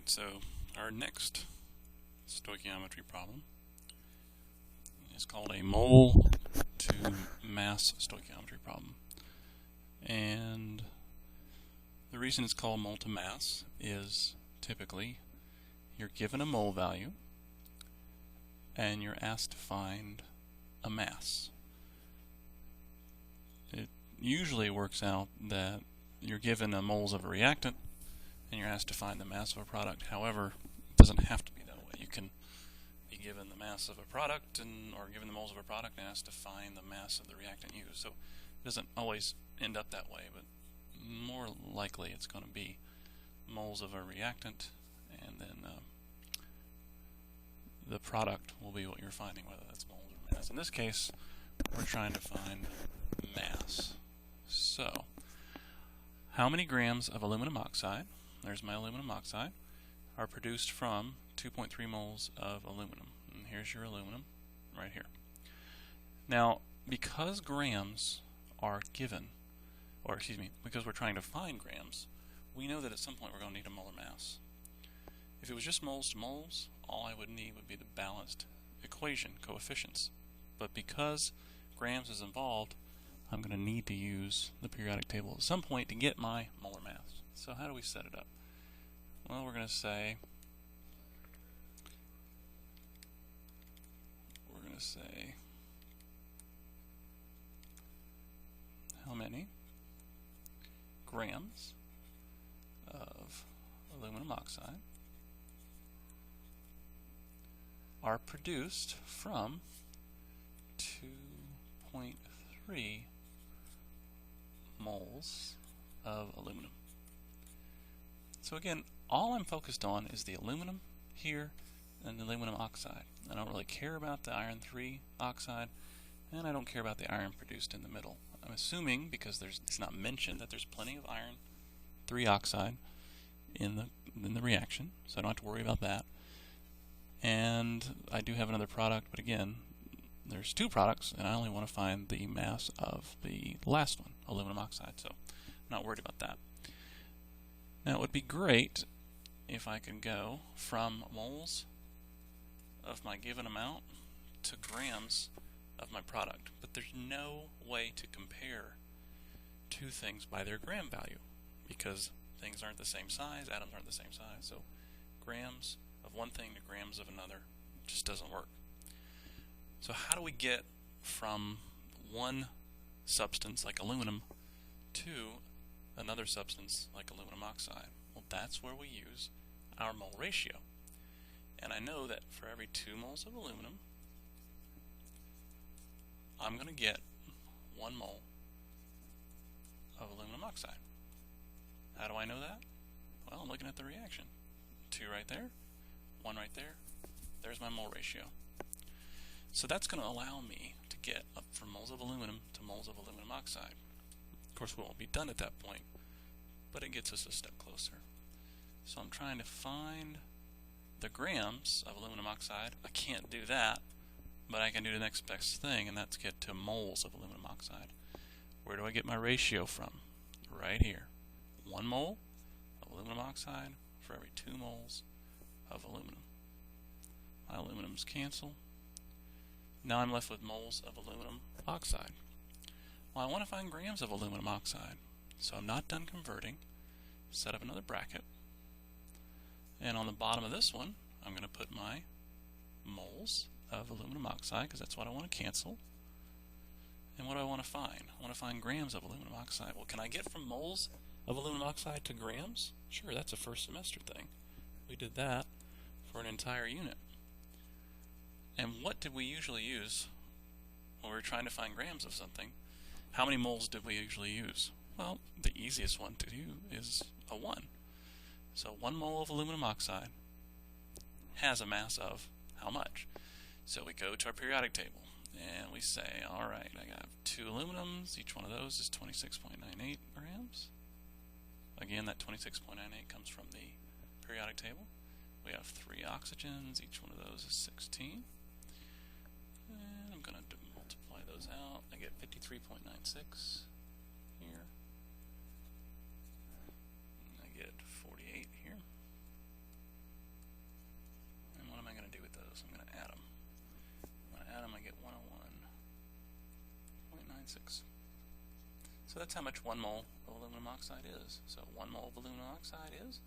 Alright, so our next stoichiometry problem is called a mole to mass stoichiometry problem. And the reason it's called mole to mass is typically you're given a mole value and you're asked to find a mass. It usually works out that you're given a moles of a reactant and you're asked to find the mass of a product. However, it doesn't have to be that way. You can be given the mass of a product or given the moles of a product and asked to find the mass of the reactant used. So it doesn't always end up that way, but more likely it's going to be moles of a reactant, and then the product will be what you're finding, whether that's moles or mass. In this case, we're trying to find mass. So, how many grams of aluminum oxide, there's my aluminum oxide, are produced from 2.3 moles of aluminum? And here's your aluminum right here. Now, because grams are given, or excuse me, because we're trying to find grams, we know that at some point we're going to need a molar mass. If it was just moles to moles, all I would need would be the balanced equation, coefficients. But because grams is involved, I'm going to need to use the periodic table at some point to get my molar mass. So how do we set it up? Well, we're going to say how many grams of aluminum oxide are produced from 2.3 moles of aluminum. So again, all I'm focused on is the aluminum here and the aluminum oxide. I don't really care about the iron 3 oxide, and I don't care about the iron produced in the middle. I'm assuming, because it's not mentioned, that there's plenty of iron 3 oxide in the reaction, so I don't have to worry about that. And I do have another product, but again, there's two products, and I only want to find the mass of the last one, aluminum oxide, so I'm not worried about that. Now, it would be great if I could go from moles of my given amount to grams of my product, but there's no way to compare two things by their gram value because things aren't the same size, atoms aren't the same size, so grams of one thing to grams of another just doesn't work. So how do we get from one substance like aluminum to another substance like aluminum oxide? Well, that's where we use our mole ratio. And I know that for every 2 moles of aluminum, I'm going to get 1 mole of aluminum oxide. How do I know that? Well, I'm looking at the reaction. 2 right there, 1 right there. There's my mole ratio. So that's going to allow me to get up from moles of aluminum to moles of aluminum oxide. Of course, we won't be done at that point, but it gets us a step closer. So I'm trying to find the grams of aluminum oxide. I can't do that, but I can do the next best thing, and that's get to moles of aluminum oxide. Where do I get my ratio from? Right here. 1 mole of aluminum oxide for every 2 moles of aluminum. My aluminums cancel. Now I'm left with moles of aluminum oxide. Well, I want to find grams of aluminum oxide, so I'm not done converting. Set up another bracket. And on the bottom of this one, I'm going to put my moles of aluminum oxide, because that's what I want to cancel. And what do I want to find? I want to find grams of aluminum oxide. Well, can I get from moles of aluminum oxide to grams? Sure, that's a first semester thing. We did that for an entire unit. And what did we usually use when we were trying to find grams of something? How many moles did we usually use? Well, the easiest one to do is a 1. So 1 mole of aluminum oxide has a mass of how much? So we go to our periodic table and we say, alright, I got 2 aluminums, each one of those is 26.98 grams. Again, that 26.98 comes from the periodic table. We have 3 oxygens, each one of those is 16. And I'm going to multiply those out. I get 53.96 here. And I get 48 here. So that's how much 1 mole of aluminum oxide is. So 1 mole of aluminum oxide is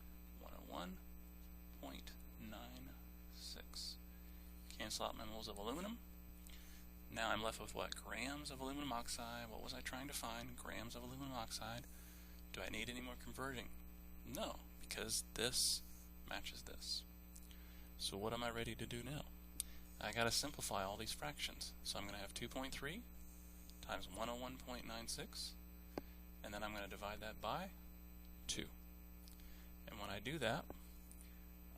101.96. Cancel out my moles of aluminum. Now I'm left with what? Grams of aluminum oxide. What was I trying to find? Grams of aluminum oxide. Do I need any more converting? No, because this matches this. So what am I ready to do now? I got to simplify all these fractions. So I'm going to have 2.3 times 101.96, and then I'm going to divide that by 2. And when I do that,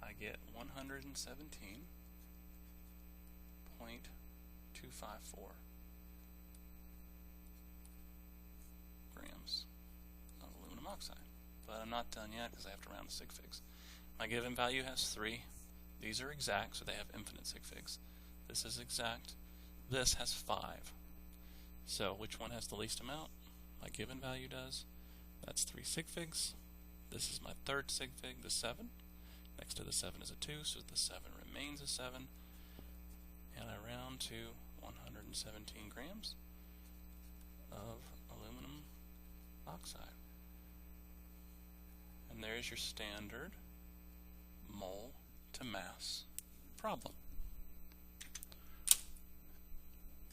I get 117.254 grams of aluminum oxide. But I'm not done yet because I have to round the sig figs. My given value has 3. These are exact, so they have infinite sig figs. This is exact. This has 5. So which one has the least amount? My given value does. That's 3 sig figs. This is my third sig fig, the 7. Next to the 7 is a 2, so the 7 remains a 7. And I round to 117 grams of aluminum oxide. And there's your standard mole to mass problem.